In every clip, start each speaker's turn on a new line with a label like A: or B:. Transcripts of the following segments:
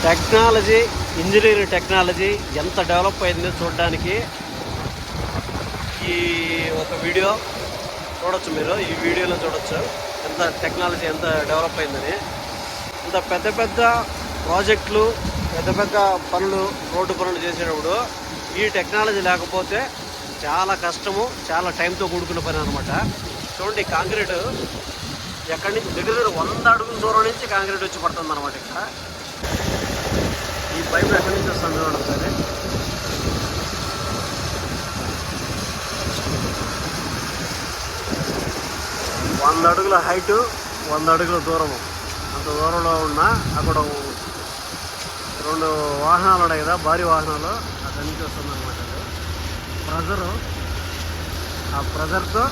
A: Technology, engineering technology ఎంత develop అయిందో చూడడానికి ఈ ఒక వీడియో చూడొచ్చు. మీరు ఈ వీడియోలో చూడొచ్చు ఎంత టెక్నాలజీ ఎంత డెవలప్ అయిందని. ఇంత పెద్ద పెద్ద ప్రాజెక్టులు, పెద్ద పెద్ద పనులు, రోడ్డు పనులు చేసేటప్పుడు ఈ టెక్నాలజీ లేకపోతే చాలా కష్టము, చాలా టైంతో కూడుకున్న పని అనమాట. చూడండి, కాంక్రీట్ ఎక్కడి నుంచి దగ్గర 100 అడుగుల దూరం నుంచి కాంక్రీట్ వచ్చి పడుతుంది అనమాట. ఇక్కడ ఈ పైపు ఎక్కడి నుంచి వస్తుంది చూడండి సరే. వంద అడుగుల హైటు, 100 అడుగుల దూరము. అంత దూరంలో ఉన్న అక్కడ 2 వాహనాలు ఉన్నాయి కదా, భారీ వాహనాలు, అక్కడి నుంచి వస్తుంది అనమాట. ప్రెజరు, ఆ ప్రెజర్తో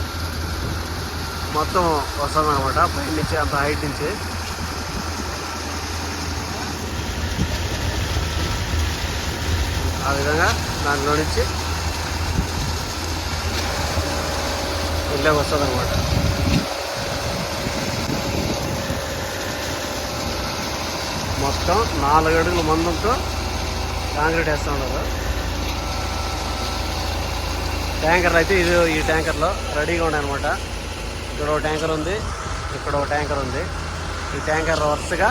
A: మొత్తం వస్తుంది అనమాట పై నుంచి, అంత హైట్ నుంచి. ఆ విధంగా దాంట్లో నుంచి ఇళ్ళకి వస్తుంది అనమాట. మొత్తం 4 అడుగుల మందంతో కాంక్రీట్ వేస్తూ ఉన్నారు. ట్యాంకర్లు అయితే ఈ ట్యాంకర్లో రెడీగా ఉన్నాయి అనమాట. ఇక్కడ ఒక ట్యాంకర్ ఉంది, ఇక్కడ ఒక ట్యాంకర్ ఉంది. ఈ ట్యాంకర్ వరుసగా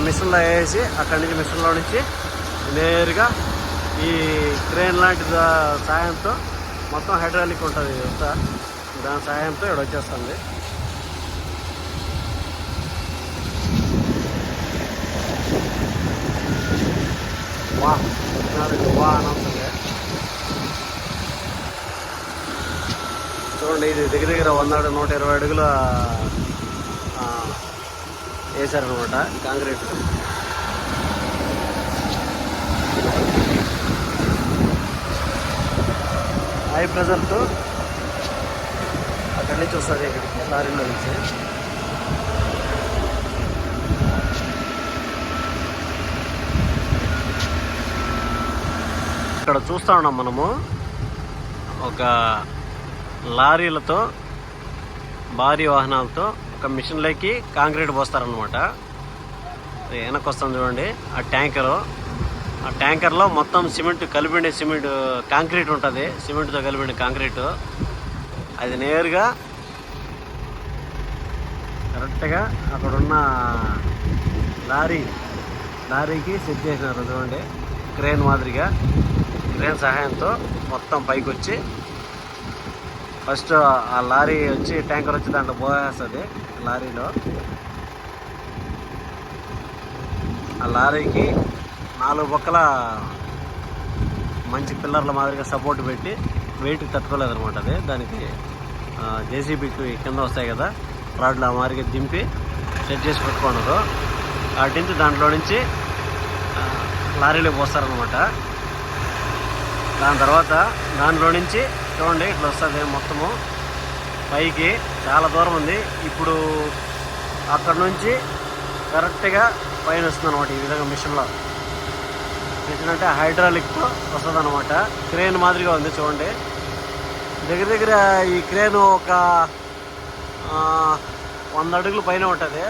A: మిషన్లో వేసి అక్కడి నుంచి మిషన్లో నుంచి నేరుగా ఈ క్రేన్ లాంటి సాయంతో, మొత్తం హైడ్రాలిక్ ఉంటుంది ఇదంతా, దాని సాయంతో ఇక్కడ వచ్చేస్తుంది. అనంతంగా చూడండి, ఇది దగ్గర దగ్గర 120 అడుగుల వేశారనమాట కాంక్రీట్. హై ప్రెజర్తో అక్కడి నుంచి వస్తుంది ఇక్కడికి, లారీలో నుంచి. ఇక్కడ చూస్తూ ఉన్నాం మనము, ఒక లారీలతో, భారీ వాహనాలతో ఒక మిషన్లోకి కాంక్రీట్ పోస్తారనమాట. వెనక్కి వస్తుంది చూడండి ఆ ట్యాంకరు. ఆ ట్యాంకర్లో మొత్తం సిమెంట్ కలిపిండే సిమెంట్ కాంక్రీట్ ఉంటుంది, సిమెంట్తో కలిపిండే కాంక్రీటు. అది నేరుగా కరెక్ట్గా అక్కడున్న లారీకి సెట్ చేసినారు చూడండి. క్రేన్ మాదిరిగా, క్రేన్ సహాయంతో మొత్తం పైకి వచ్చి ఫస్ట్ ఆ లారీ వచ్చి, ట్యాంకర్ వచ్చి దాంట్లో పోసేస్తుంది. లారీలో ఆ లారీకి 4 పక్కల మంచి పిల్లర్ల మాదిరిగా సపోర్ట్ పెట్టి వెయిట్ తట్టుకోలేదు అనమాట. అది దానికి జేసీబీకి కింద వస్తాయి కదా రాడ్లు, ఆ మాదిరిగా దింపి సెట్ చేసి పెట్టుకున్నారు. వాటి నుంచి దాంట్లో నుంచి లారీలో పోస్తారనమాట. దాని తర్వాత దాంట్లో నుంచి చూడండి ఇట్లా వస్తుంది మొత్తము పైకి, చాలా దూరం ఉంది. ఇప్పుడు అక్కడ నుంచి కరెక్ట్గా పైన వస్తుంది అనమాట. ఈ విధంగా మిషన్లో అంటే హైడ్రాలిక్తో వస్తుంది అనమాట. క్రేన్ మాదిరిగా ఉంది చూడండి. దగ్గర దగ్గర ఈ క్రేన్ ఒక 100 అడుగులు పైన ఉంటుంది.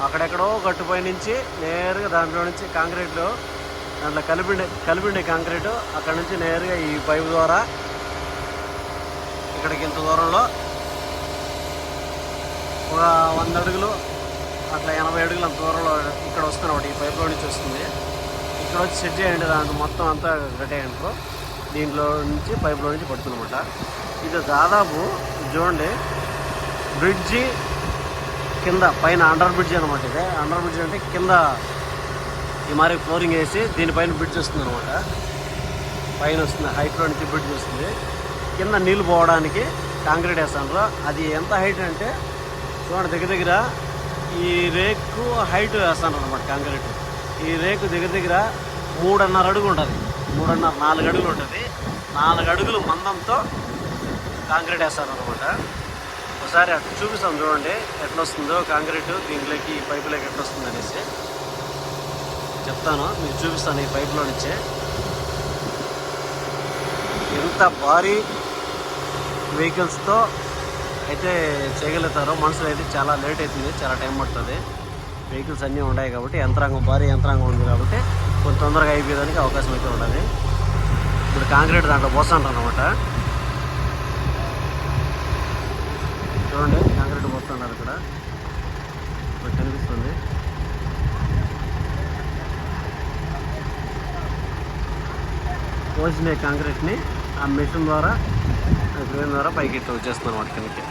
A: అక్కడెక్కడో గట్టుపై నుంచి నేరుగా దాంట్లో నుంచి కాంక్రీట్లో, దాంట్లో కలిపిండే కాంక్రీటు అక్కడ నుంచి నేరుగా ఈ పైపు ద్వారా ఇక్కడికి ఇంత దూరంలో ఒక 100 అడుగులు, అట్లా 80 అడుగులు అంత దూరంలో ఇక్కడ వస్తుంది అనమాట. ఈ పైపులో నుంచి వస్తుంది. ఇక్కడ వచ్చి సెట్ చేయండి, దాంట్లో మొత్తం అంతా కట్టేయండి. దీంట్లో నుంచి పైపులో నుంచి పడుతుందన్నమాట. ఇది దాదాపు చూడండి, బ్రిడ్జి కింద పైన అండర్ బ్రిడ్జ్ అనమాట. ఇది అండర్ బ్రిడ్జ్ అంటే కింద ఈ మరి ఫ్లోరింగ్ వేసి దీనిపైన బ్రిడ్జ్ వస్తుంది అనమాట. పైన వస్తుంది, హైట్లో నుంచి బ్రిడ్జ్ వస్తుంది. కింద నీళ్ళు పోవడానికి కాంక్రీట్ వేస్తాను. అది ఎంత హైట్ అంటే చూడండి, దగ్గర దగ్గర ఈ రేకు హైట్ వేస్తాను అనమాట కాంక్రీట్. ఈ రేకు దగ్గర దగ్గర 3.5 అడుగు ఉంటుంది, 3.5 4 అడుగులు ఉంటుంది. 4 అడుగులు మందంతో కాంక్రీట్ వేస్తాను అనమాట. ఒకసారి అటు చూపిస్తాను చూడండి ఎట్లా వస్తుందో కాంక్రీట్ దీంట్లోకి, ఈ పైపులోకి ఎట్లా వస్తుంది అనేసి చెప్తాను, మీకు చూపిస్తాను. ఈ పైపులో నుంచే ఎంత భారీ వెహికల్స్తో అయితే చేయగలుగుతారో. మనుషులు అయితే చాలా లేట్ అవుతుంది, చాలా టైం పడుతుంది. వెహికల్స్ అన్నీ ఉన్నాయి కాబట్టి భారీ యంత్రాంగం ఉంది కాబట్టి కొంచెం తొందరగా అయిపోయేదానికి అవకాశం అయితే ఉండదు. ఇప్పుడు కాంక్రీట్ దాంట్లో పోస్తుంటారు అనమాట. చూడండి కాంక్రీట్ పోస్తున్నారు ఇక్కడ కనిపిస్తుంది. పోసిన కాంక్రీట్ని ఆ మిషన్ ద్వారా క్రేన్ ద్వారా పైకి ఇట్లా వచ్చేస్తుంది అనమాట కిందకి.